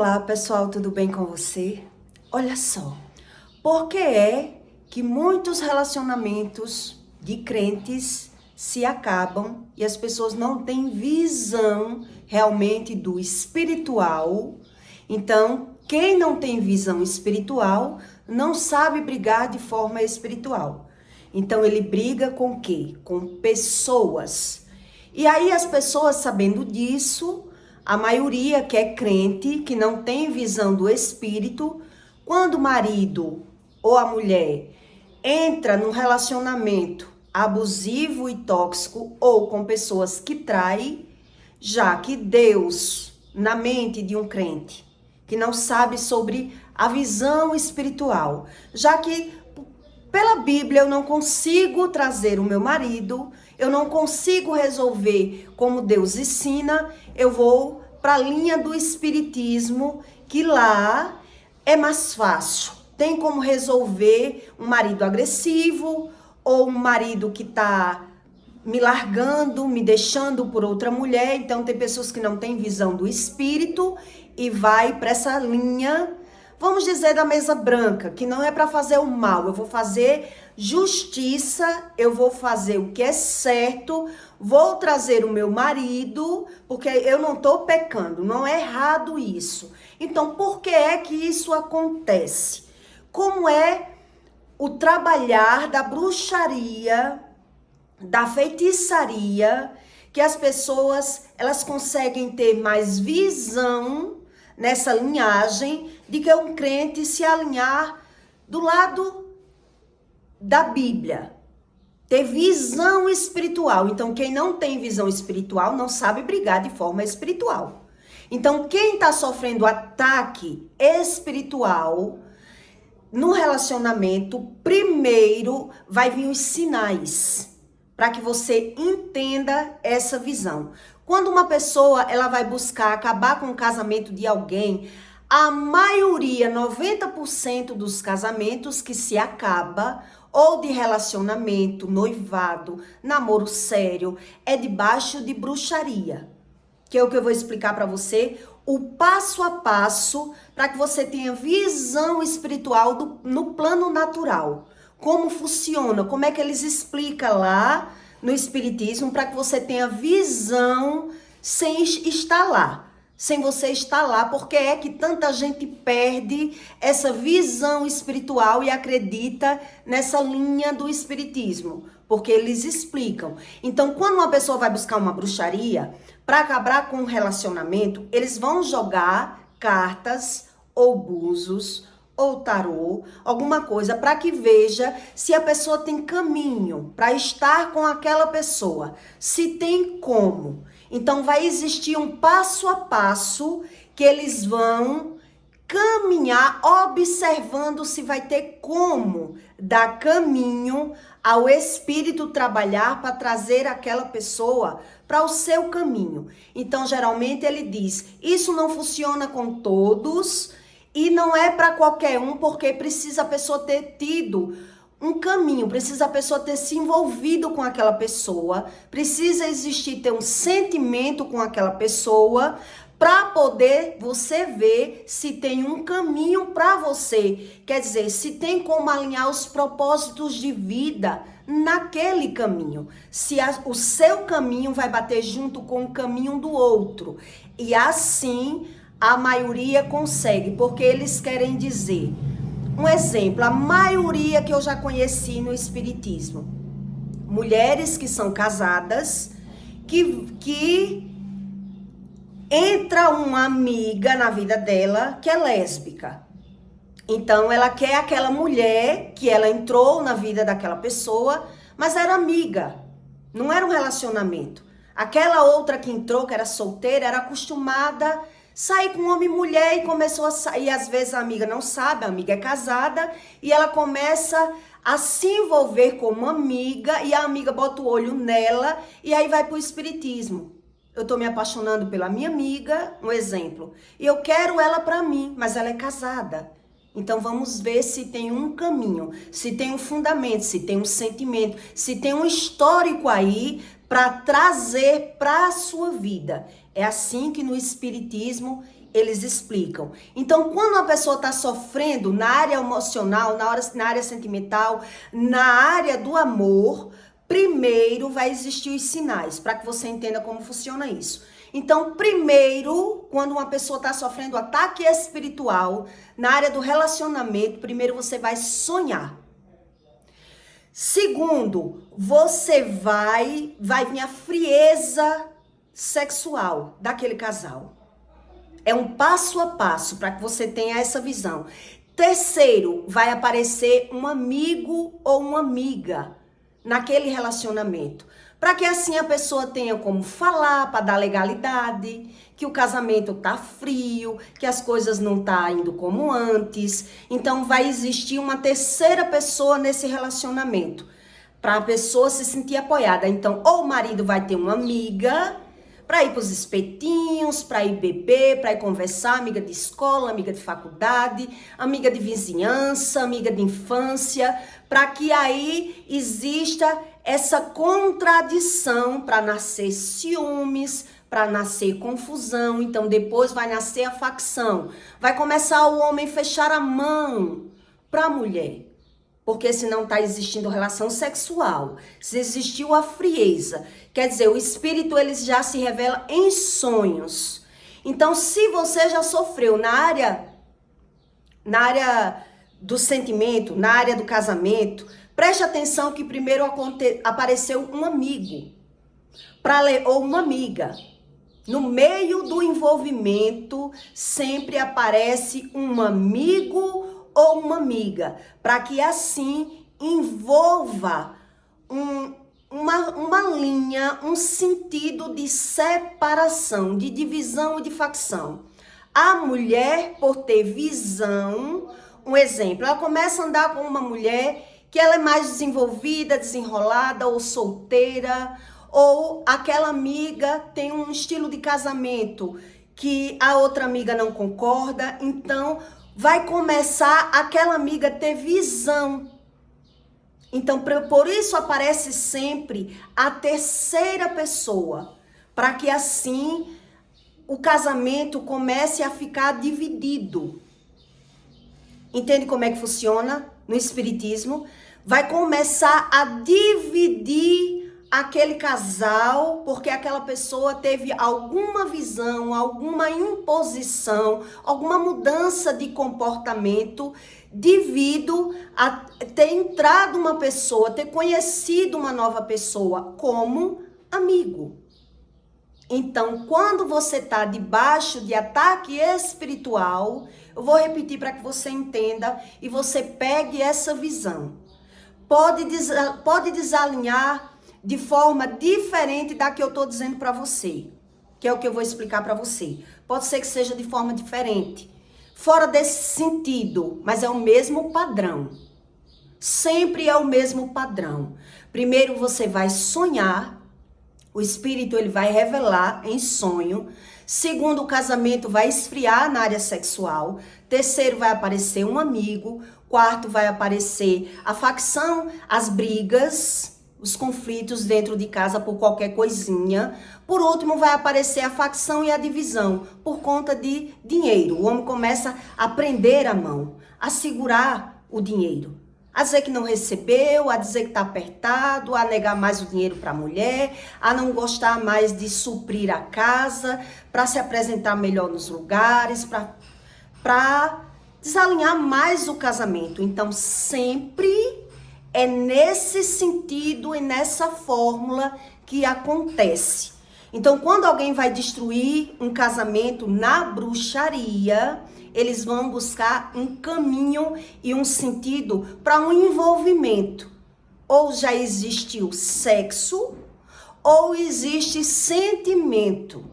Olá pessoal, tudo bem com você? Olha só, por que é que muitos relacionamentos de crentes se acabam e as pessoas não têm visão realmente do espiritual? Então, quem não tem visão espiritual não sabe brigar de forma espiritual. Então, ele briga com o quê? Com pessoas. E aí as pessoas, sabendo disso, a maioria que é crente, que não tem visão do espírito, quando o marido ou a mulher entra num relacionamento abusivo e tóxico ou com pessoas que traem, já que Deus, na mente de um crente, que não sabe sobre a visão espiritual, já que pela Bíblia eu não consigo trazer o meu marido, eu não consigo resolver como Deus ensina, eu vou para a linha do espiritismo, que lá é mais fácil. Tem como resolver um marido agressivo ou um marido que está me largando, me deixando por outra mulher. Então tem pessoas que não têm visão do espírito e vai para essa linha, vamos dizer, da mesa branca, que não é para fazer o mal, eu vou fazer justiça, eu vou fazer o que é certo, vou trazer o meu marido, porque eu não estou pecando, não é errado isso. Então, por que é que isso acontece? Como é o trabalhar da bruxaria, da feitiçaria, que as pessoas, elas conseguem ter mais visão nessa linhagem de que um crente se alinhar do lado da Bíblia, ter visão espiritual. Então, quem não tem visão espiritual não sabe brigar de forma espiritual. Então, quem está sofrendo ataque espiritual no relacionamento, primeiro vai vir os sinais para que você entenda essa visão. Quando uma pessoa ela vai buscar acabar com o casamento de alguém, a maioria, 90% dos casamentos que se acaba, ou de relacionamento, noivado, namoro sério, é debaixo de bruxaria. Que é o que eu vou explicar para você, o passo a passo, para que você tenha visão espiritual no plano natural. Como funciona, como é que eles explicam lá no espiritismo, para que você tenha visão sem estar lá. Sem você estar lá, porque é que tanta gente perde essa visão espiritual e acredita nessa linha do espiritismo, porque eles explicam. Então, quando uma pessoa vai buscar uma bruxaria, para acabar com um relacionamento, eles vão jogar cartas ou búzios ou tarô, alguma coisa, para que veja se a pessoa tem caminho para estar com aquela pessoa, se tem como. Então vai existir um passo a passo que eles vão caminhar observando se vai ter como dar caminho ao espírito trabalhar para trazer aquela pessoa para o seu caminho. Então geralmente ele diz, isso não funciona com todos e não é para qualquer um, porque precisa a pessoa ter tido um caminho, precisa a pessoa ter se envolvido com aquela pessoa, precisa existir, ter um sentimento com aquela pessoa, para poder você ver se tem um caminho para você. Quer dizer, se tem como alinhar os propósitos de vida naquele caminho. Se o seu caminho vai bater junto com o caminho do outro. E assim a maioria consegue, porque eles querem dizer... Um exemplo, a maioria que eu já conheci no espiritismo, mulheres que são casadas, que entra uma amiga na vida dela que é lésbica. Então ela quer aquela mulher que ela entrou na vida daquela pessoa, mas era amiga, não era um relacionamento. Aquela outra que entrou, que era solteira, era acostumada sair com homem e mulher e começou a sair. Às vezes a amiga não sabe, a amiga é casada e ela começa a se envolver com uma amiga e a amiga bota o olho nela e aí vai pro espiritismo. Eu tô me apaixonando pela minha amiga, um exemplo, e eu quero ela para mim, mas ela é casada. Então vamos ver se tem um caminho, se tem um fundamento, se tem um sentimento, se tem um histórico aí para trazer para a sua vida. É assim que no espiritismo eles explicam. Então, quando uma pessoa está sofrendo na área emocional, na área sentimental, na área do amor, primeiro vai existir os sinais, para que você entenda como funciona isso. Então, primeiro, quando uma pessoa está sofrendo ataque espiritual na área do relacionamento, primeiro você vai sonhar. Segundo, você vai vir a frieza sexual daquele casal. É um passo a passo para que você tenha essa visão. Terceiro, vai aparecer um amigo ou uma amiga naquele relacionamento. Para que assim a pessoa tenha como falar, para dar legalidade, que o casamento tá frio, que as coisas não tá indo como antes. Então vai existir uma terceira pessoa nesse relacionamento, para a pessoa se sentir apoiada. Então, ou o marido vai ter uma amiga para ir para os espetinhos, para ir beber, para ir conversar, amiga de escola, amiga de faculdade, amiga de vizinhança, amiga de infância, para que aí exista essa contradição, para nascer ciúmes, para nascer confusão. Então depois vai nascer a facção, vai começar o homem fechar a mão para a mulher, porque se não está existindo relação sexual, se existiu a frieza, quer dizer, o espírito ele já se revela em sonhos. Então, se você já sofreu na área do sentimento, na área do casamento, preste atenção que primeiro apareceu um amigo ou uma amiga. No meio do envolvimento, sempre aparece um amigo ou uma amiga, para que assim envolva uma linha, um sentido de separação, de divisão e de facção. A mulher, por ter visão, um exemplo, ela começa a andar com uma mulher que ela é mais desenvolvida, desenrolada ou solteira, ou aquela amiga tem um estilo de casamento que a outra amiga não concorda, então vai começar aquela amiga a ter visão. Então, por isso aparece sempre a terceira pessoa, para que assim o casamento comece a ficar dividido. Entende como é que funciona no espiritismo? Vai começar a dividir aquele casal, porque aquela pessoa teve alguma visão, alguma imposição, alguma mudança de comportamento devido a ter entrado uma pessoa, ter conhecido uma nova pessoa como amigo. Então, quando você está debaixo de ataque espiritual, eu vou repetir para que você entenda e você pegue essa visão. Pode desalinhar de forma diferente da que eu estou dizendo para você, que é o que eu vou explicar para você. Pode ser que seja de forma diferente, fora desse sentido, mas é o mesmo padrão. Sempre é o mesmo padrão. Primeiro você vai sonhar, o espírito ele vai revelar em sonho. Segundo, o casamento vai esfriar na área sexual. Terceiro, vai aparecer um amigo. Quarto, vai aparecer a facção, as brigas, os conflitos dentro de casa por qualquer coisinha. Por último, vai aparecer a facção e a divisão por conta de dinheiro. O homem começa a prender a mão, a segurar o dinheiro, a dizer que não recebeu, a dizer que está apertado, a negar mais o dinheiro para a mulher, a não gostar mais de suprir a casa, para se apresentar melhor nos lugares, para desalinhar mais o casamento. Então, sempre é nesse sentido e nessa fórmula que acontece. Então, quando alguém vai destruir um casamento na bruxaria, eles vão buscar um caminho e um sentido para um envolvimento. Ou já existiu sexo, ou existe sentimento.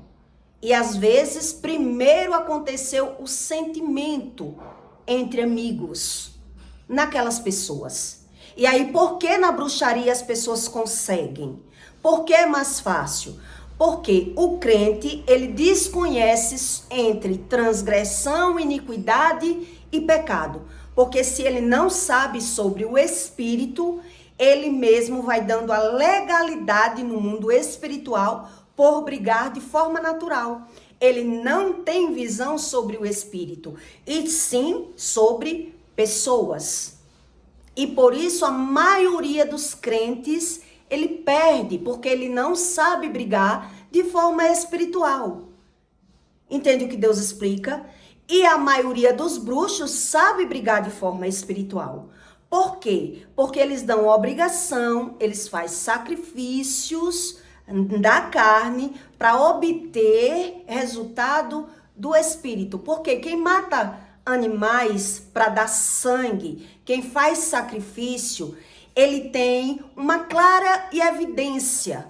E às vezes, primeiro aconteceu o sentimento entre amigos, naquelas pessoas. E aí, por que na bruxaria as pessoas conseguem? Por que é mais fácil? Porque o crente, ele desconhece entre transgressão, iniquidade e pecado. Porque se ele não sabe sobre o espírito, ele mesmo vai dando a legalidade no mundo espiritual por brigar de forma natural. ele não tem visão sobre o espírito, e sim sobre pessoas. E por isso a maioria dos crentes, ele perde, porque ele não sabe brigar de forma espiritual. Entende o que Deus explica? E a maioria dos bruxos sabe brigar de forma espiritual. Por quê? Porque eles dão obrigação, eles fazem sacrifícios da carne para obter resultado do espírito. Porque quem mata animais para dar sangue, quem faz sacrifício, ele tem uma clara evidência.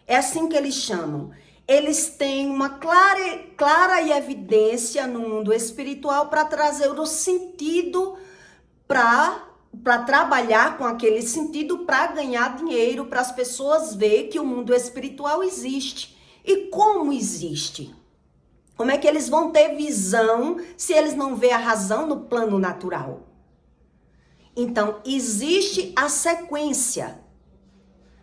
É assim que eles chamam. Eles têm uma clara evidência no mundo espiritual para trazer o sentido para trabalhar com aquele sentido para ganhar dinheiro, para as pessoas verem que o mundo espiritual existe. E como existe? Como é que eles vão ter visão se eles não vêem a razão no plano natural? Então, existe a sequência,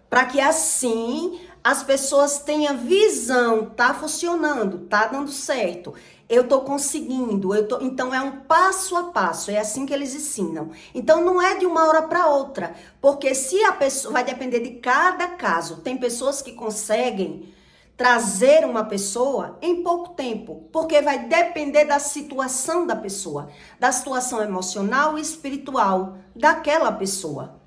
para que assim as pessoas tenham visão, tá funcionando, tá dando certo, eu tô conseguindo, então é um passo a passo, é assim que eles ensinam. Então não é de uma hora para outra, porque se a pessoa, vai depender de cada caso, tem pessoas que conseguem trazer uma pessoa em pouco tempo, porque vai depender da situação da pessoa, da situação emocional e espiritual daquela pessoa.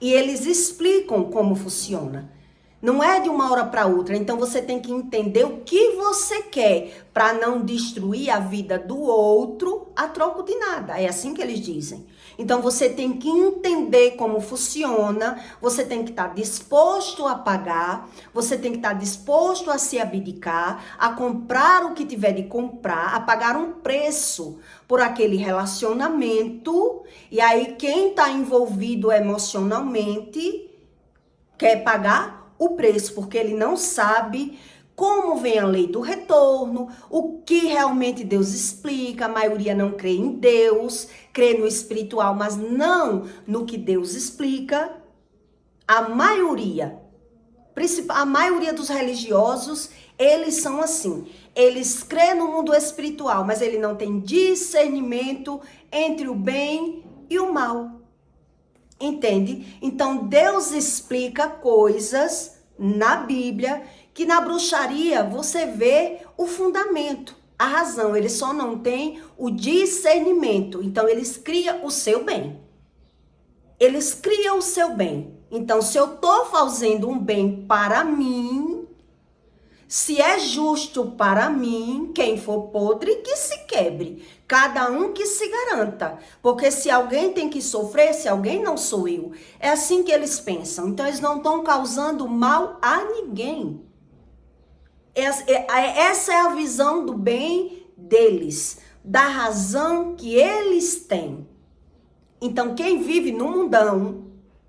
E eles explicam como funciona. Não é de uma hora para outra. Então você tem que entender o que você quer para não destruir a vida do outro a troco de nada. É assim que eles dizem. Então você tem que entender como funciona, você tem que estar disposto a pagar, você tem que estar disposto a se abdicar, a comprar o que tiver de comprar, a pagar um preço por aquele relacionamento. E aí quem está envolvido emocionalmente quer pagar o preço, porque ele não sabe como vem a lei do retorno, o que realmente Deus explica. A maioria não crê em Deus, crê no espiritual, mas não no que Deus explica. A maioria dos religiosos, eles são assim. Eles crêem no mundo espiritual, mas ele não tem discernimento entre o bem e o mal. Entende? Então, Deus explica coisas na Bíblia que na bruxaria você vê o fundamento, a razão. Eles só não têm o discernimento. Então, eles criam o seu bem. Eles criam o seu bem. Então, se eu estou fazendo um bem para mim, se é justo para mim, quem for podre, que se quebre. Cada um que se garanta. Porque se alguém tem que sofrer, se alguém não sou eu. É assim que eles pensam. Então, eles não estão causando mal a ninguém. Essa é a visão do bem deles. Da razão que eles têm. Então, quem vive no mundão,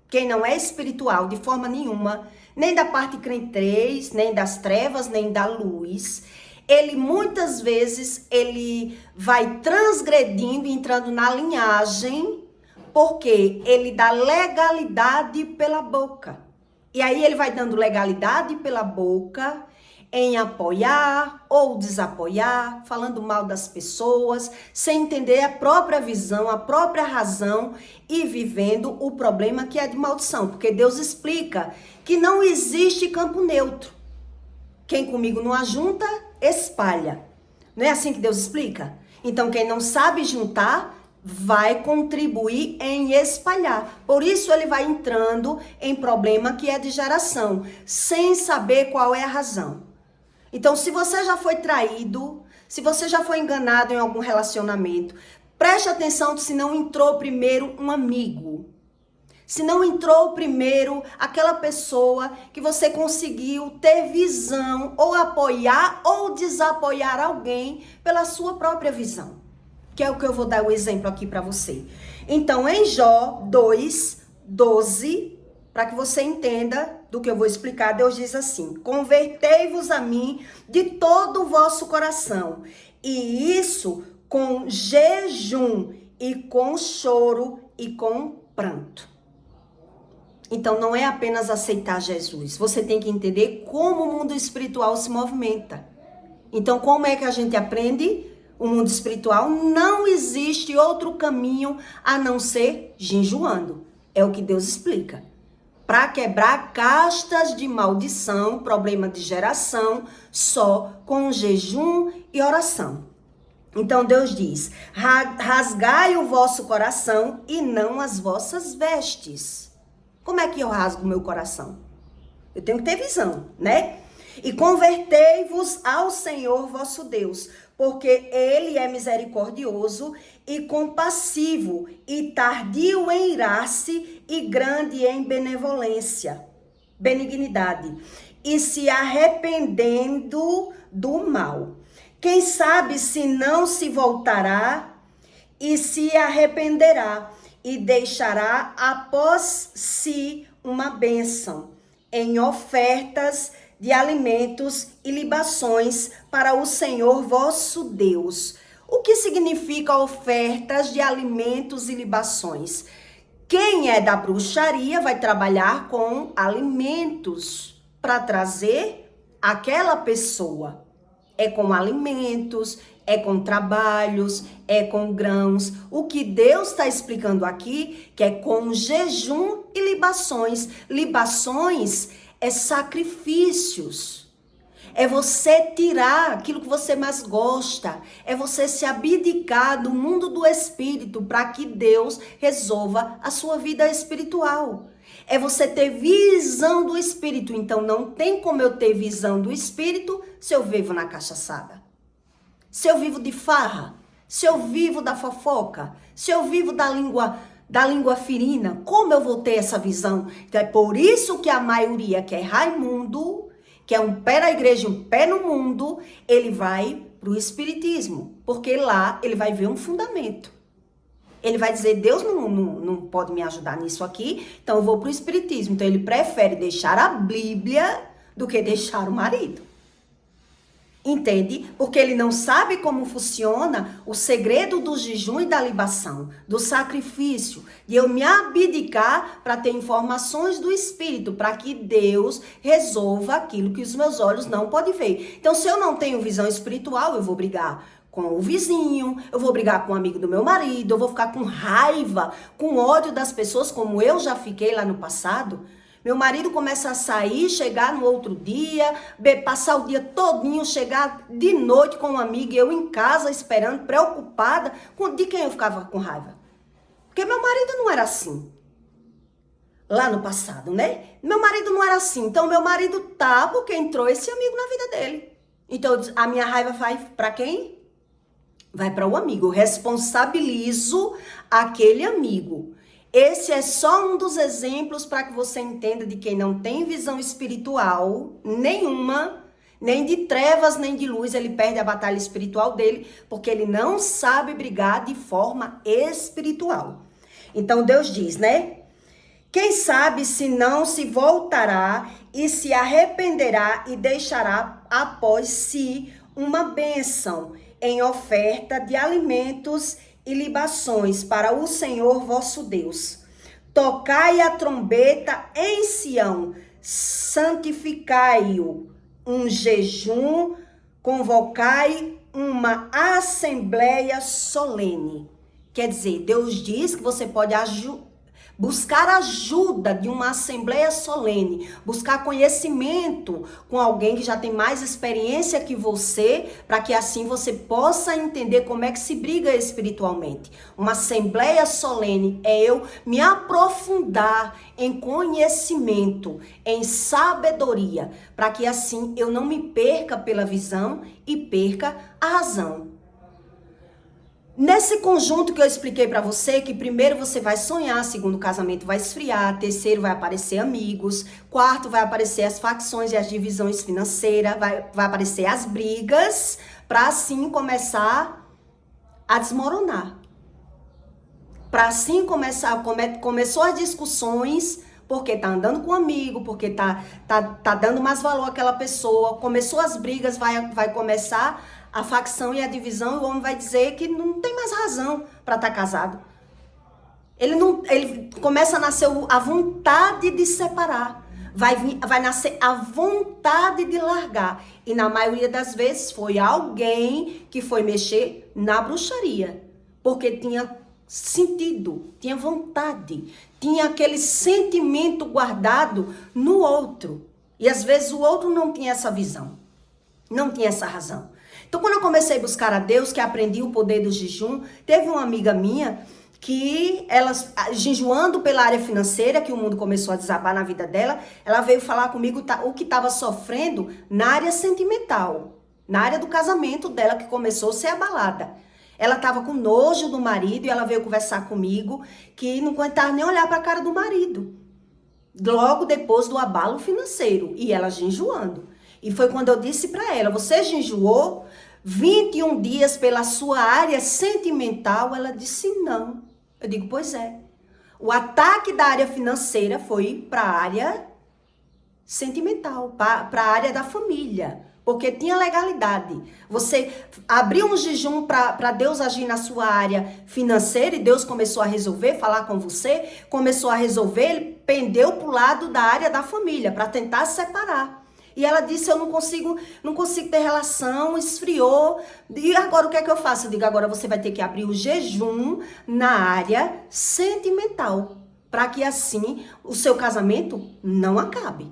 quem não é espiritual de forma nenhuma, nem da parte crente, nem das trevas, nem da luz, ele muitas vezes ele vai transgredindo, entrando na linhagem, porque ele dá legalidade pela boca. E aí ele vai dando legalidade pela boca em apoiar ou desapoiar, falando mal das pessoas, sem entender a própria visão, a própria razão e vivendo o problema que é de maldição. Porque Deus explica que não existe campo neutro. Quem comigo não ajunta, espalha. Não é assim que Deus explica? Então quem não sabe juntar, vai contribuir em espalhar. Por isso ele vai entrando em problema que é de geração, sem saber qual é a razão. Então, se você já foi traído, se você já foi enganado em algum relacionamento, preste atenção se não entrou primeiro um amigo. Se não entrou primeiro aquela pessoa que você conseguiu ter visão, ou apoiar ou desapoiar alguém pela sua própria visão. Que é o que eu vou dar o exemplo aqui para você. Então, em Jó 2:12, para que você entenda do que eu vou explicar, Deus diz assim: convertei-vos a mim de todo o vosso coração, e isso com jejum, e com choro, e com pranto. Então, não é apenas aceitar Jesus. Você tem que entender como o mundo espiritual se movimenta. Então, como é que a gente aprende o mundo espiritual? Não existe outro caminho a não ser jejuando. É o que Deus explica. Para quebrar castas de maldição, problema de geração, só com jejum e oração. Então Deus diz: rasgai o vosso coração e não as vossas vestes. Como é que eu rasgo o meu coração? Eu tenho que ter visão, né? E convertei-vos ao Senhor vosso Deus, porque Ele é misericordioso e compassivo, e tardio em irar-se, e grande em benignidade, e se arrependendo do mal. Quem sabe se não se voltará e se arrependerá, e deixará após si uma bênção em ofertas de alimentos e libações para o Senhor vosso Deus. O que significa ofertas de alimentos e libações? Quem é da bruxaria vai trabalhar com alimentos para trazer aquela pessoa. É com alimentos, é com trabalhos, é com grãos. O que Deus está explicando aqui, que é com jejum e libações. Libações é sacrifícios. É você tirar aquilo que você mais gosta. É você se abdicar do mundo do espírito para que Deus resolva a sua vida espiritual. É você ter visão do espírito. Então não tem como eu ter visão do espírito se eu vivo na cachaçada. Se eu vivo de farra. Se eu vivo da fofoca. Se eu vivo da língua ferina. Como eu vou ter essa visão? Então é por isso que a maioria que é Raimundo, que é um pé na igreja e um pé no mundo, ele vai para o espiritismo. Porque lá ele vai ver um fundamento. Ele vai dizer, Deus não pode me ajudar nisso aqui, então eu vou para o espiritismo. Então ele prefere deixar a Bíblia do que deixar o marido. Entende? Porque ele não sabe como funciona o segredo do jejum e da libação, do sacrifício, de eu me abdicar para ter informações do Espírito, para que Deus resolva aquilo que os meus olhos não podem ver. Então, se eu não tenho visão espiritual, eu vou brigar com o vizinho, eu vou brigar com o amigo do meu marido, eu vou ficar com raiva, com ódio das pessoas, como eu já fiquei lá no passado. Meu marido começa a sair, chegar no outro dia, passar o dia todinho, chegar de noite com um amigo, e eu em casa esperando, preocupada. De quem eu ficava com raiva? Porque meu marido não era assim. Lá no passado, né? Meu marido não era assim. Então, meu marido tá porque entrou esse amigo na vida dele. Então, a minha raiva vai para quem? Vai para o amigo. Eu responsabilizo aquele amigo. Esse é só um dos exemplos para que você entenda de quem não tem visão espiritual nenhuma, nem de trevas, nem de luz. Ele perde a batalha espiritual dele, porque ele não sabe brigar de forma espiritual. Então Deus diz, né? Quem sabe se não se voltará e se arrependerá e deixará após si uma bênção em oferta de alimentos e libações para o Senhor vosso Deus. Tocai a trombeta em Sião, santificai-o, um jejum, convocai uma assembleia solene. Quer dizer, Deus diz que você pode buscar ajuda de uma assembleia solene, buscar conhecimento com alguém que já tem mais experiência que você, para que assim você possa entender como é que se briga espiritualmente. Uma assembleia solene é eu me aprofundar em conhecimento, em sabedoria, para que assim eu não me perca pela visão e perca a razão. Nesse conjunto que eu expliquei para você, que primeiro você vai sonhar, segundo o casamento vai esfriar, terceiro vai aparecer amigos, quarto vai aparecer as facções e as divisões financeiras, vai aparecer as brigas, para assim começar a desmoronar. Para assim começou as discussões, porque tá andando com um amigo, porque tá dando mais valor àquela pessoa, começou as brigas, vai começar a facção e a divisão, e o homem vai dizer que não tem mais razão para estar casado. Ele começa a nascer a vontade de separar. vai nascer a vontade de largar. E na maioria das vezes foi alguém que foi mexer na bruxaria. Porque tinha sentido, tinha vontade, tinha aquele sentimento guardado no outro. E às vezes o outro não tinha essa visão, não tinha essa razão. Então quando eu comecei a buscar a Deus, que aprendi o poder do jejum, teve uma amiga minha que ela, jejuando pela área financeira, que o mundo começou a desabar na vida dela, ela veio falar comigo o que estava sofrendo na área sentimental, na área do casamento dela, que começou a ser abalada. Ela estava com nojo do marido e ela veio conversar comigo que não aguentava nem olhar para a cara do marido. Logo depois do abalo financeiro. E ela jejuando. E foi quando eu disse para ela, você jejuou 21 dias pela sua área sentimental? Ela disse não. Eu digo, pois é. O ataque da área financeira foi para a área sentimental, para a área da família. Porque tinha legalidade. Você abriu um jejum para Deus agir na sua área financeira e Deus começou a resolver, falar com você, começou a resolver, ele pendeu para o lado da área da família, para tentar separar. E ela disse, eu não consigo ter relação, esfriou. E agora o que é que eu faço? Eu digo, agora você vai ter que abrir o jejum na área sentimental, para que assim o seu casamento não acabe.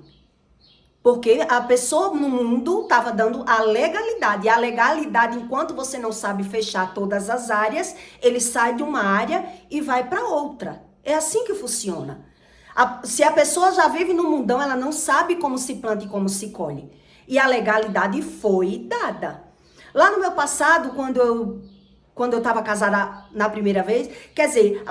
Porque a pessoa no mundo estava dando a legalidade. E a legalidade, enquanto você não sabe fechar todas as áreas, ele sai de uma área e vai para outra. É assim que funciona. Se a pessoa já vive no mundão, ela não sabe como se planta e como se colhe. E a legalidade foi dada. Lá no meu passado, quando eu estava casada na primeira vez, quer dizer,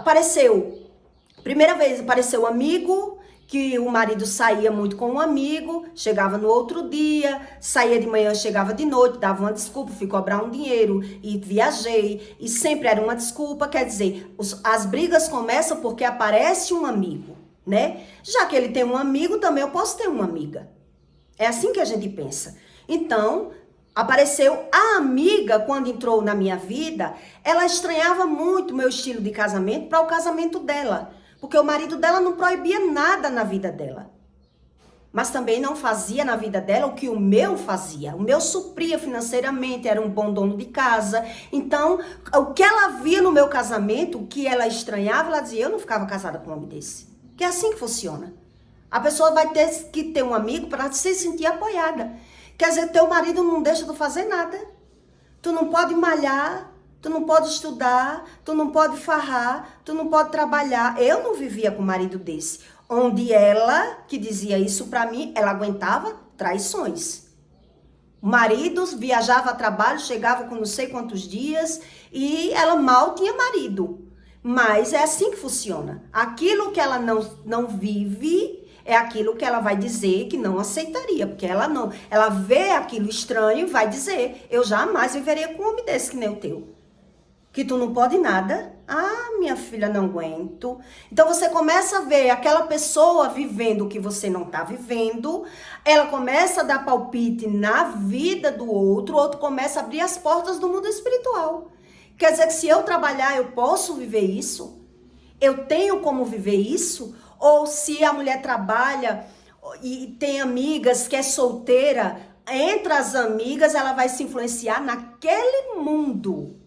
primeira vez apareceu um amigo, que o marido saía muito com um amigo, chegava no outro dia, saía de manhã, chegava de noite, dava uma desculpa, fui cobrar um dinheiro e viajei. E sempre era uma desculpa, quer dizer, as brigas começam porque aparece um amigo, né? Já que ele tem um amigo, também eu posso ter uma amiga. É assim que a gente pensa. Então, apareceu a amiga, quando entrou na minha vida, ela estranhava muito o meu estilo de casamento para o casamento dela. Porque o marido dela não proibia nada na vida dela. Mas também não fazia na vida dela o que o meu fazia. O meu supria financeiramente, era um bom dono de casa. Então, o que ela via no meu casamento, o que ela estranhava, ela dizia, eu não ficava casada com um homem desse. Que é assim que funciona. A pessoa vai ter que ter um amigo para se sentir apoiada. Quer dizer, teu marido não deixa de fazer nada. Tu não pode malhar, tu não pode estudar, tu não pode farrar, tu não pode trabalhar. Eu não vivia com um marido desse. Onde ela, que dizia isso pra mim, ela aguentava traições. O marido viajava a trabalho, chegava com não sei quantos dias e ela mal tinha marido. Mas é assim que funciona. Aquilo que ela não vive é aquilo que ela vai dizer que não aceitaria. Porque ela vê aquilo estranho e vai dizer, eu jamais viveria com um homem desse que nem o teu. Que tu não pode nada. Ah, minha filha, não aguento. Então você começa a ver aquela pessoa vivendo o que você não tá vivendo. Ela começa a dar palpite na vida do outro. O outro começa a abrir as portas do mundo espiritual. Quer dizer que se eu trabalhar, eu posso viver isso? Eu tenho como viver isso? Ou se a mulher trabalha e tem amigas que é solteira, entre as amigas ela vai se influenciar naquele mundo.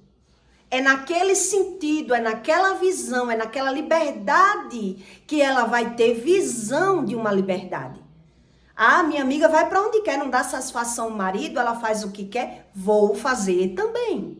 É naquele sentido, é naquela visão, é naquela liberdade que ela vai ter visão de uma liberdade. Ah, minha amiga vai para onde quer, não dá satisfação ao marido, ela faz o que quer, vou fazer também.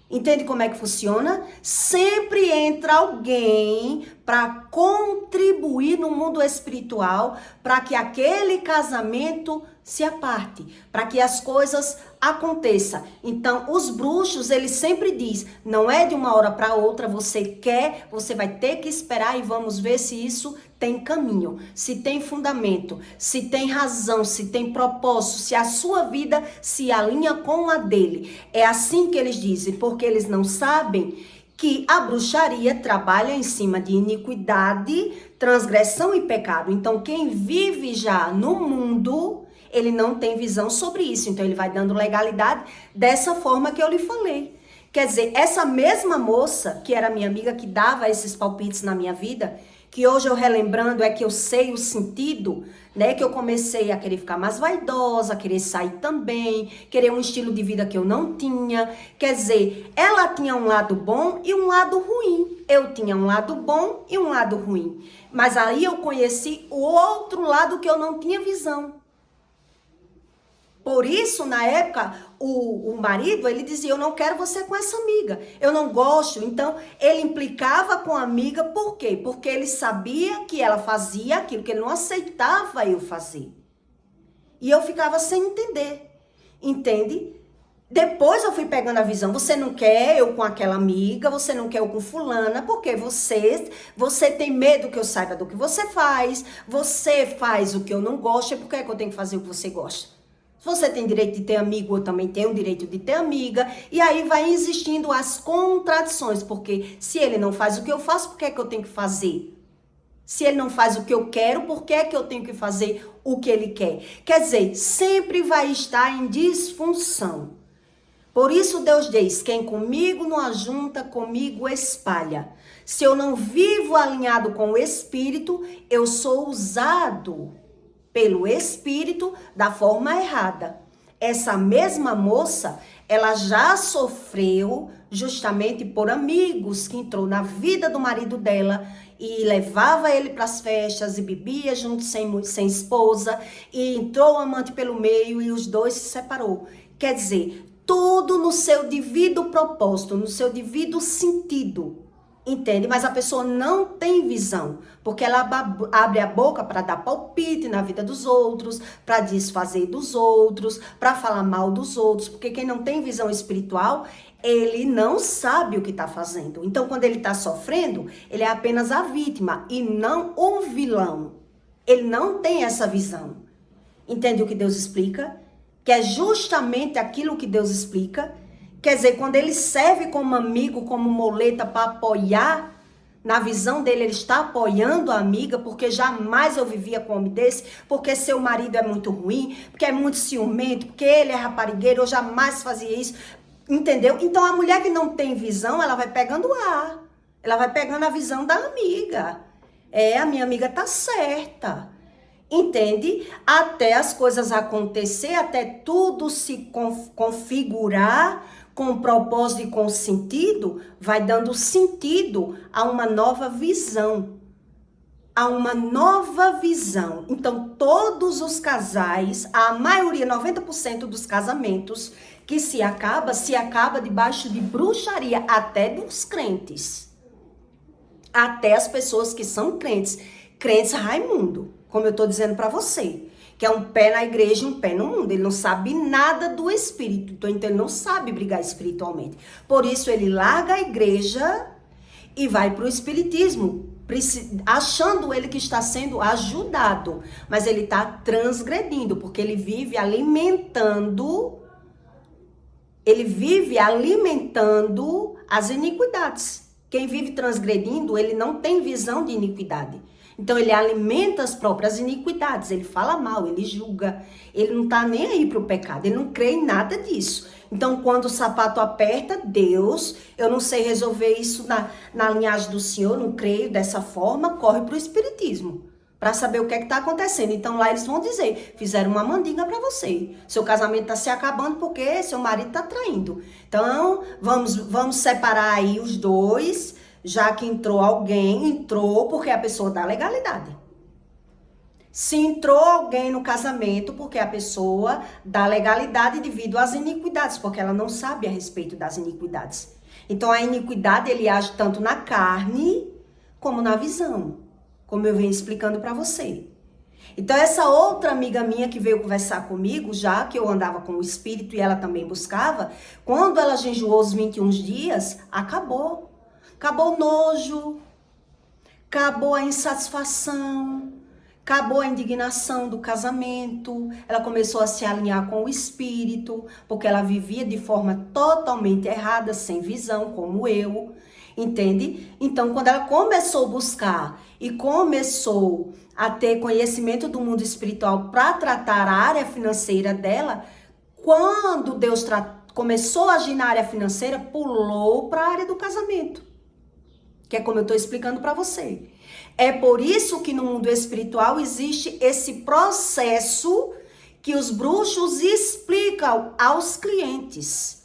Entende como é que funciona? Sempre entra alguém para contribuir no mundo espiritual, para que aquele casamento se aparte, para que as coisas aconteçam. Então, os bruxos, eles sempre dizem, não é de uma hora para outra, você quer, você vai ter que esperar e vamos ver se isso tem caminho, se tem fundamento, se tem razão, se tem propósito, se a sua vida se alinha com a dele. É assim que eles dizem, porque eles não sabem que a bruxaria trabalha em cima de iniquidade, transgressão e pecado. Então, quem vive já no mundo, ele não tem visão sobre isso. Então, ele vai dando legalidade dessa forma que eu lhe falei. Quer dizer, essa mesma moça, que era minha amiga, que dava esses palpites na minha vida, que hoje eu relembrando é que eu sei o sentido, né? Que eu comecei a querer ficar mais vaidosa, a querer sair também, querer um estilo de vida que eu não tinha. Quer dizer, ela tinha um lado bom e um lado ruim. Eu tinha um lado bom e um lado ruim. Mas aí eu conheci o outro lado que eu não tinha visão. Por isso, na época, o marido, ele dizia, eu não quero você com essa amiga, eu não gosto. Então, ele implicava com a amiga, por quê? Porque ele sabia que ela fazia aquilo que ele não aceitava eu fazer. E eu ficava sem entender, entende? Depois eu fui pegando a visão, você não quer eu com aquela amiga, você não quer eu com fulana, porque você tem medo que eu saiba do que você faz o que eu não gosto, e por que é que eu tenho que fazer o que você gosta? Se você tem direito de ter amigo, eu também tenho direito de ter amiga. E aí vai existindo as contradições. Porque se ele não faz o que eu faço, por que é que eu tenho que fazer? Se ele não faz o que eu quero, por que é que eu tenho que fazer o que ele quer? Quer dizer, sempre vai estar em disfunção. Por isso Deus diz, quem comigo não ajunta, comigo espalha. Se eu não vivo alinhado com o Espírito, eu sou usado pelo Espírito da forma errada. Essa mesma moça, ela já sofreu justamente por amigos que entrou na vida do marido dela e levava ele para as festas e bebia junto sem esposa e entrou o amante pelo meio e os dois se separou. Quer dizer, tudo no seu devido propósito, no seu devido sentido. Entende? Mas a pessoa não tem visão, porque ela abre a boca para dar palpite na vida dos outros, para desfazer dos outros, para falar mal dos outros, porque quem não tem visão espiritual, ele não sabe o que está fazendo. Então, quando ele está sofrendo, ele é apenas a vítima e não o vilão. Ele não tem essa visão. Entende o que Deus explica? Que é justamente aquilo que Deus explica. Quer dizer, quando ele serve como amigo, como muleta para apoiar, na visão dele ele está apoiando a amiga, porque jamais eu vivia com um homem desse, porque seu marido é muito ruim, porque é muito ciumento, porque ele é raparigueiro, eu jamais fazia isso, entendeu? Então a mulher que não tem visão, ela vai pegando ar, ela vai pegando a visão da amiga. A minha amiga tá certa. Entende? Até as coisas acontecer, até tudo se configurar com propósito e com sentido, vai dando sentido a uma nova visão. A uma nova visão. Então, todos os casais, a maioria, 90% dos casamentos que se acaba debaixo de bruxaria, até dos crentes. Até as pessoas que são crentes. Crentes Raimundo, como eu estou dizendo para você. Que é um pé na igreja e um pé no mundo. Ele não sabe nada do espírito. Então ele não sabe brigar espiritualmente. Por isso ele larga a igreja e vai para o espiritismo. Achando ele que está sendo ajudado. Mas ele está transgredindo. Porque ele vive alimentando. Ele vive alimentando as iniquidades. Quem vive transgredindo, ele não tem visão de iniquidade. Então ele alimenta as próprias iniquidades, ele fala mal, ele julga, ele não tá nem aí pro pecado, ele não crê em nada disso. Então quando o sapato aperta, Deus, eu não sei resolver isso na linhagem do Senhor, não creio dessa forma, corre pro espiritismo, para saber o que é que tá acontecendo. Então lá eles vão dizer, fizeram uma mandinga para você, seu casamento tá se acabando porque seu marido tá traindo. Então vamos separar aí os dois. Já que entrou alguém, entrou porque a pessoa dá legalidade. Se entrou alguém no casamento, porque a pessoa dá legalidade devido às iniquidades, porque ela não sabe a respeito das iniquidades. Então a iniquidade, ele age tanto na carne como na visão, como eu venho explicando para você. Então essa outra amiga minha que veio conversar comigo, já que eu andava com o espírito e ela também buscava, quando ela jejuou os 21 dias, acabou. Acabou o nojo, acabou a insatisfação, acabou a indignação do casamento. Ela começou a se alinhar com o espírito, porque ela vivia de forma totalmente errada, sem visão, como eu, entende? Então, quando ela começou a buscar e começou a ter conhecimento do mundo espiritual para tratar a área financeira dela, quando Deus começou a agir na área financeira, pulou para a área do casamento. que é como eu estou explicando para você. É por isso que no mundo espiritual existe esse processo que os bruxos explicam aos clientes.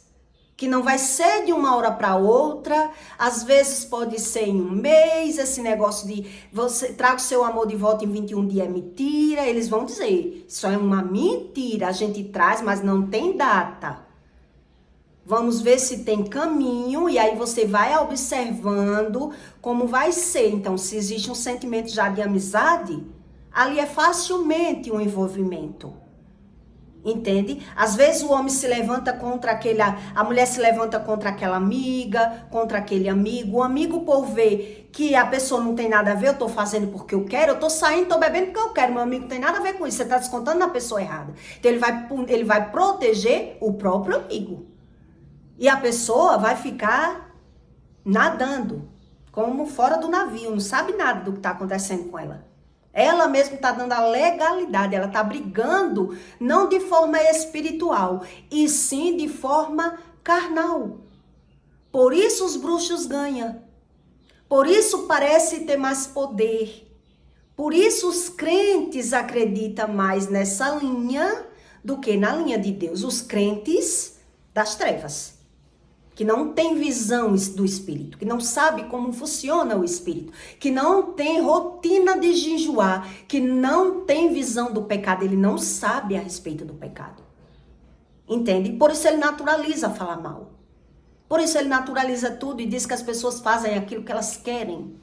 Que não vai ser de uma hora para outra, às vezes pode ser em um mês, esse negócio de você traga o seu amor de volta em 21 dias é mentira, eles vão dizer, isso é uma mentira, a gente traz, mas não tem data. Vamos ver se tem caminho, e aí você vai observando como vai ser. Então, se existe um sentimento já de amizade, ali é facilmente um envolvimento. Entende? Às vezes o homem se levanta contra a mulher se levanta contra aquela amiga, contra aquele amigo. O amigo, por ver que a pessoa não tem nada a ver, eu tô fazendo porque eu quero, eu tô saindo, tô bebendo porque eu quero, meu amigo não tem nada a ver com isso, você tá descontando na pessoa errada. Então ele vai proteger o próprio amigo. E a pessoa vai ficar nadando, como fora do navio, não sabe nada do que tá acontecendo com ela. Ela mesma está dando a legalidade, ela está brigando não de forma espiritual, e sim de forma carnal. Por isso os bruxos ganham. Por isso parece ter mais poder. Por isso os crentes acreditam mais nessa linha do que na linha de Deus. Os crentes das trevas. Que não tem visão do espírito, que não sabe como funciona o espírito, que não tem rotina de jejuar, que não tem visão do pecado, ele não sabe a respeito do pecado. Entende? Por isso ele naturaliza falar mal. Por isso ele naturaliza tudo e diz que as pessoas fazem aquilo que elas querem.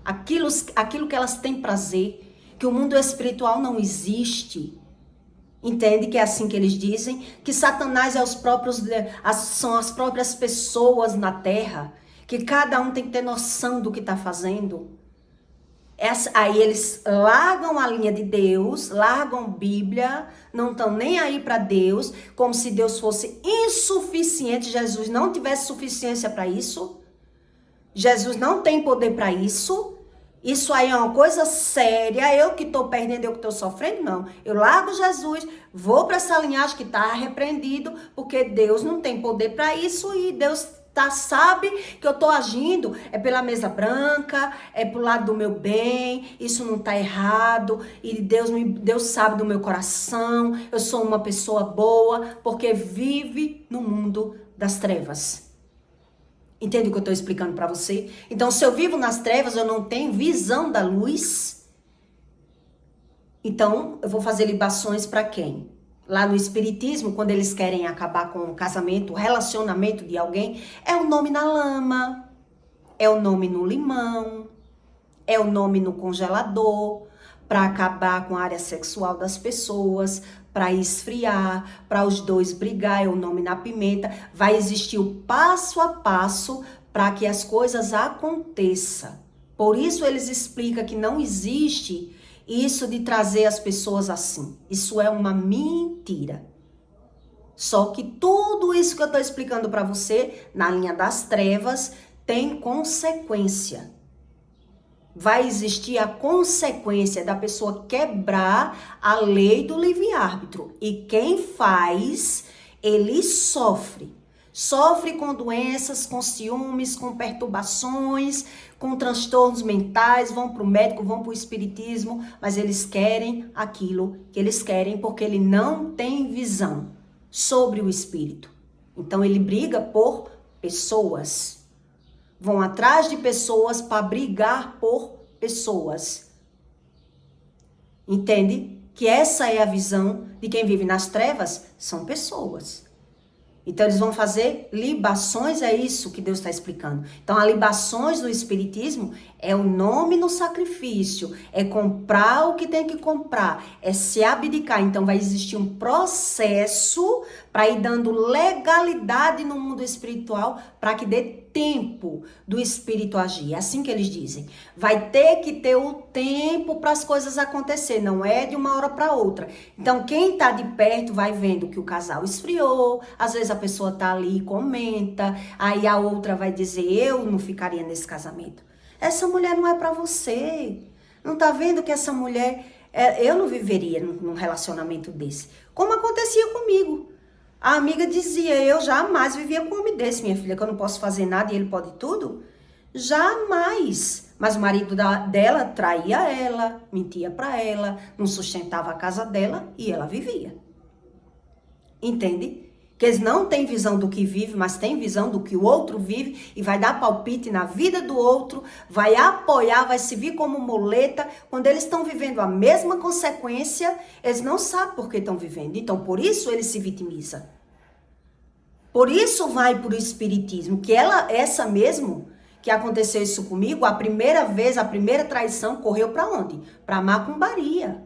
Aquilo que elas têm prazer, que o mundo espiritual não existe. Entende que é assim que eles dizem? Que Satanás são as próprias pessoas na terra. Que cada um tem que ter noção do que está fazendo. Aí eles largam a linha de Deus, largam Bíblia, não estão nem aí para Deus, como se Deus fosse insuficiente, Jesus não tivesse suficiência para isso. Jesus não tem poder para isso. Isso aí é uma coisa séria, eu que estou perdendo, eu que estou sofrendo, não. Eu largo Jesus, vou para essa linhagem que está repreendido, porque Deus não tem poder para isso e Deus sabe que eu estou agindo, é pela mesa branca, é pro lado do meu bem, isso não está errado, e Deus sabe do meu coração, eu sou uma pessoa boa, porque vive no mundo das trevas. Entende o que eu estou explicando para você? Então, se eu vivo nas trevas, eu não tenho visão da luz. Então, eu vou fazer libações para quem? Lá no espiritismo, quando eles querem acabar com o casamento, o relacionamento de alguém, é o nome na lama, é o nome no limão, é o nome no congelador, para acabar com a área sexual das pessoas, para esfriar, para os dois brigar, é o nome na pimenta. Vai existir o passo a passo para que as coisas aconteçam. Por isso eles explicam que não existe isso de trazer as pessoas assim. Isso é uma mentira. Só que tudo isso que eu estou explicando para você, na linha das trevas, tem consequência. Vai existir a consequência da pessoa quebrar a lei do livre-árbitro. E quem faz, ele sofre. Sofre com doenças, com ciúmes, com perturbações, com transtornos mentais, vão para o médico, vão para o espiritismo, mas eles querem aquilo que eles querem porque ele não tem visão sobre o espírito. Então ele briga por pessoas. Vão atrás de pessoas para brigar por pessoas. Entende? Que essa é a visão de quem vive nas trevas, são pessoas. Então eles vão fazer libações, é isso que Deus está explicando. Então, as libações do espiritismo é o nome no sacrifício, é comprar o que tem que comprar, é se abdicar. Então vai existir um processo para ir dando legalidade no mundo espiritual para que dê tempo do espírito agir. É assim que eles dizem. Vai ter que ter o tempo para as coisas acontecer, não é de uma hora para outra. Então quem está de perto vai vendo que o casal esfriou, às vezes a pessoa está ali e comenta, aí a outra vai dizer, eu não ficaria nesse casamento. Essa mulher não é para você. Não tá vendo que essa mulher, eu não viveria num relacionamento desse. Como acontecia comigo. A amiga dizia, eu jamais vivia com um homem desse, minha filha, que eu não posso fazer nada e ele pode tudo. Jamais. Mas o marido dela traía ela, mentia para ela, não sustentava a casa dela e ela vivia. Entende? Que eles não têm visão do que vive, mas têm visão do que o outro vive e vai dar palpite na vida do outro, vai apoiar, vai se vir como muleta. Quando eles estão vivendo a mesma consequência, eles não sabem por que estão vivendo. Então, por isso ele se vitimiza. Por isso vai para o espiritismo, que essa mesmo, que aconteceu isso comigo, a primeira vez, a primeira traição, correu para onde? Para macumbaria.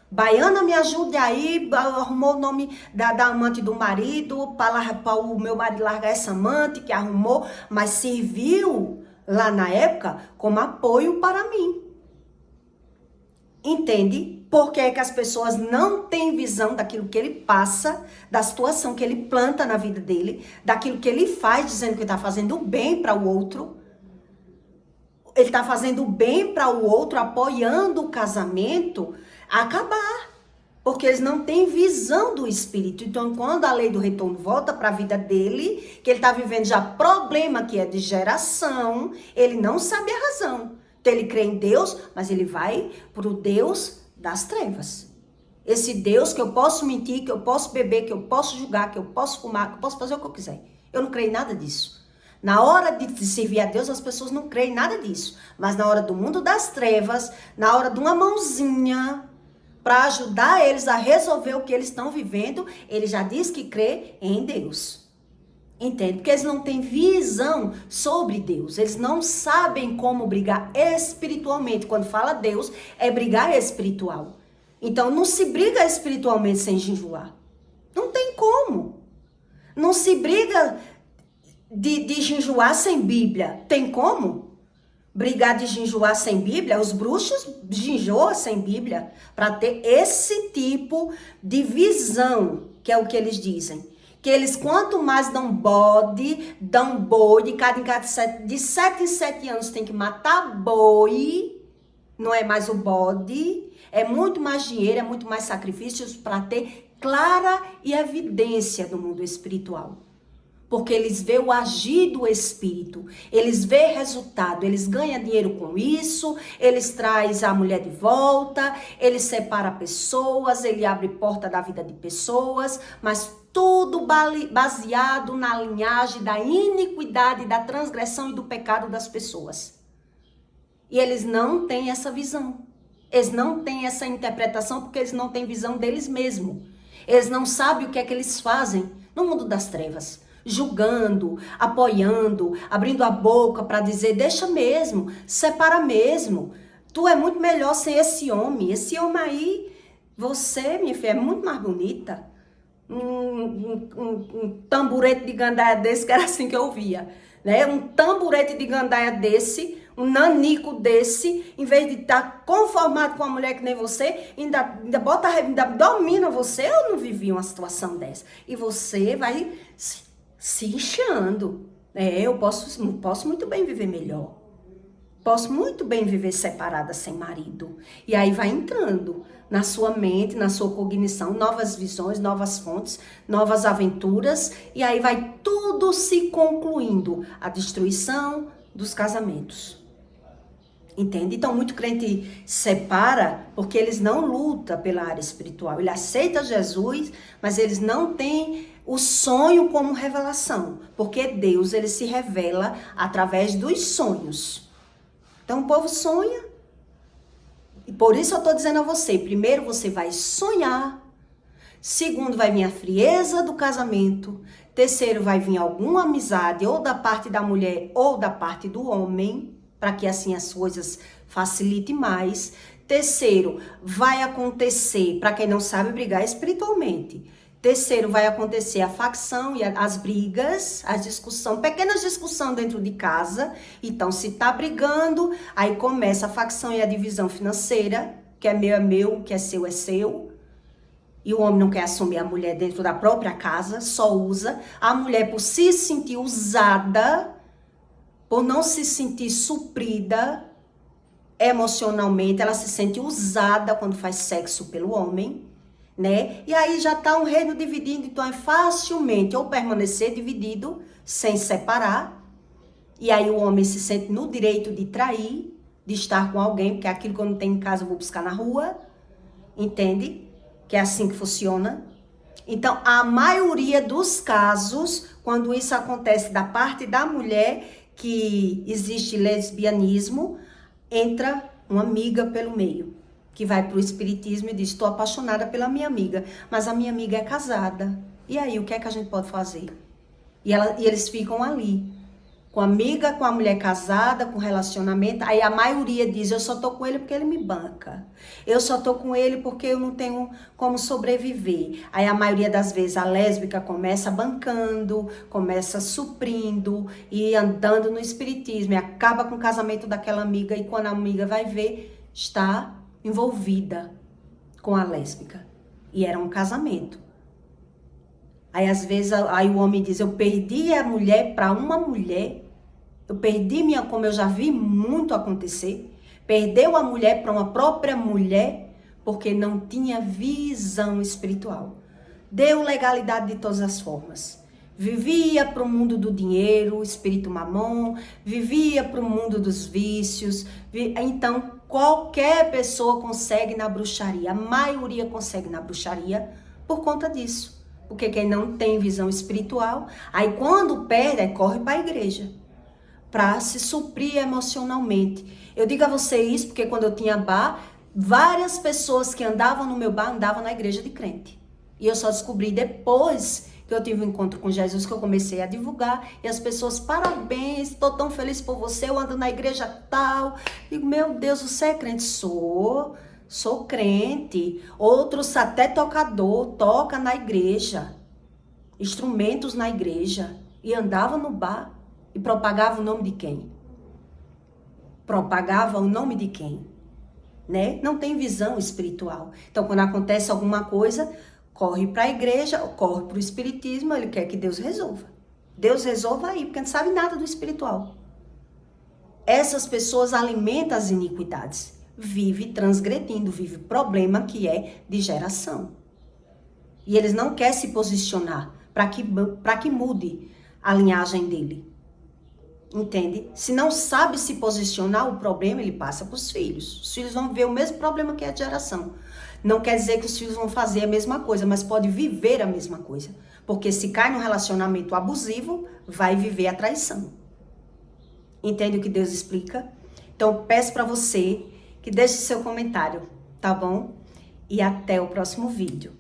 Baiana, me ajude aí, arrumou o nome da amante do marido, para o meu marido largar essa amante que arrumou, mas serviu lá na época como apoio para mim. Entende? Porque é que as pessoas não têm visão daquilo que ele passa, da situação que ele planta na vida dele, daquilo que ele faz, dizendo que está fazendo bem para o outro. Ele está fazendo bem para o outro, apoiando o casamento a acabar. Porque eles não têm visão do espírito. Então, quando a lei do retorno volta para a vida dele, que ele está vivendo já problema que é de geração, ele não sabe a razão. Então, ele crê em Deus, mas ele vai para o Deus das trevas. Esse Deus que eu posso mentir, que eu posso beber, que eu posso julgar, que eu posso fumar, que eu posso fazer o que eu quiser. Eu não creio em nada disso. Na hora de servir a Deus, as pessoas não creem em nada disso. Mas na hora do mundo das trevas, na hora de uma mãozinha para ajudar eles a resolver o que eles estão vivendo, ele já diz que crê em Deus. Entende? Porque eles não têm visão sobre Deus. Eles não sabem como brigar espiritualmente. Quando fala Deus, é brigar espiritual. Então, não se briga espiritualmente sem jejuar. Não tem como. Não se briga de jejuar sem Bíblia. Tem como? Brigar de jejuar sem Bíblia? Os bruxos jejuam sem Bíblia para ter esse tipo de visão, que é o que eles dizem. Que eles, quanto mais dão bode, dão boi, de 7 em 7 anos tem que matar boi, não é mais o bode, é muito mais dinheiro, é muito mais sacrifícios para ter clara e evidência do mundo espiritual. Porque eles veem o agir do espírito, eles veem resultado, eles ganham dinheiro com isso, eles trazem a mulher de volta, eles separam pessoas, ele abre porta da vida de pessoas, mas tudo baseado na linhagem da iniquidade, da transgressão e do pecado das pessoas. E eles não têm essa visão, eles não têm essa interpretação porque eles não têm visão deles mesmos. Eles não sabem o que é que eles fazem no mundo das trevas. Julgando, apoiando, abrindo a boca para dizer, deixa mesmo, separa mesmo. Tu é muito melhor sem esse homem. Esse homem aí, você, minha filha, é muito mais bonita. Um tamborete de gandaia desse, que era assim que eu via. Né? Um tamborete de gandaia desse, um nanico desse, em vez de estar conformado com uma mulher que nem você, ainda domina você. Eu não vivi uma situação dessa. E você vai se inchando. Eu posso muito bem viver melhor. Posso muito bem viver separada sem marido. E aí vai entrando na sua mente, na sua cognição, novas visões, novas fontes, novas aventuras. E aí vai tudo se concluindo. A destruição dos casamentos. Entende? Então, muito crente separa porque eles não lutam pela área espiritual. Ele aceita Jesus, mas eles não têm o sonho como revelação. Porque Deus, ele se revela através dos sonhos. Então, o povo sonha. E por isso eu estou dizendo a você, primeiro você vai sonhar. Segundo, vai vir a frieza do casamento. Terceiro, vai vir alguma amizade, ou da parte da mulher, ou da parte do homem, para que assim as coisas facilitem mais. Terceiro, vai acontecer, para quem não sabe brigar espiritualmente. Terceiro, vai acontecer a facção e as brigas, as discussões, pequenas discussões dentro de casa. Então, se tá brigando, aí começa a facção e a divisão financeira, que é meu, que é seu. E o homem não quer assumir a mulher dentro da própria casa, só usa. A mulher, por se sentir usada, por não se sentir suprida emocionalmente, ela se sente usada quando faz sexo pelo homem, né? E aí já tá um reino dividido, então é facilmente ou permanecer dividido, sem separar, E aí o homem se sente no direito de trair, de estar com alguém, porque aquilo que eu não tenho em casa eu vou buscar na rua. Entende? Que é assim que funciona. Então, a maioria dos casos, quando isso acontece da parte da mulher, que existe lesbianismo, entra uma amiga pelo meio, que vai pro espiritismo e diz, estou apaixonada pela minha amiga, mas a minha amiga é casada. E aí, o que é que a gente pode fazer? E eles ficam ali, com amiga, com a mulher casada, com relacionamento. Aí a maioria diz, eu só tô com ele porque ele me banca. Eu só tô com ele porque eu não tenho como sobreviver. Aí a maioria das vezes a lésbica começa bancando, começa suprindo e andando no espiritismo. E acaba com o casamento daquela amiga e quando a amiga vai ver, está envolvida com a lésbica. E era um casamento. Aí às vezes aí o homem diz, eu perdi a mulher para uma mulher. Eu perdi minha, como eu já vi muito acontecer, perdeu a mulher para uma própria mulher porque não tinha visão espiritual. Deu legalidade de todas as formas. Vivia para o mundo do dinheiro, espírito mamon, vivia para o mundo dos vícios. Então, qualquer pessoa consegue na bruxaria, a maioria consegue na bruxaria por conta disso. Porque quem não tem visão espiritual, aí quando perde, aí corre para a igreja para se suprir emocionalmente. Eu digo a você isso porque quando eu tinha bar, várias pessoas que andavam no meu bar andavam na igreja de crente. E eu só descobri depois que eu tive um encontro com Jesus que eu comecei a divulgar e as pessoas, parabéns, estou tão feliz por você, eu ando na igreja tal. Digo, meu Deus, você é crente? Sou crente. Outros até tocador, toca na igreja, instrumentos na igreja e andava no bar. E propagava o nome de quem? Propagava o nome de quem? Né? Não tem visão espiritual. Então, quando acontece alguma coisa, corre para a igreja, corre para o espiritismo, ele quer que Deus resolva. Deus resolva aí, porque não sabe nada do espiritual. Essas pessoas alimentam as iniquidades. Vive transgredindo, vive problema que é de geração. E eles não querem se posicionar para que mude a linhagem dele. Entende? Se não sabe se posicionar, o problema ele passa para os filhos. Os filhos vão ver o mesmo problema que a geração. Não quer dizer que os filhos vão fazer a mesma coisa, mas pode viver a mesma coisa. Porque se cai num relacionamento abusivo, vai viver a traição. Entende o que Deus explica? Então, peço para você que deixe seu comentário, tá bom? E até o próximo vídeo.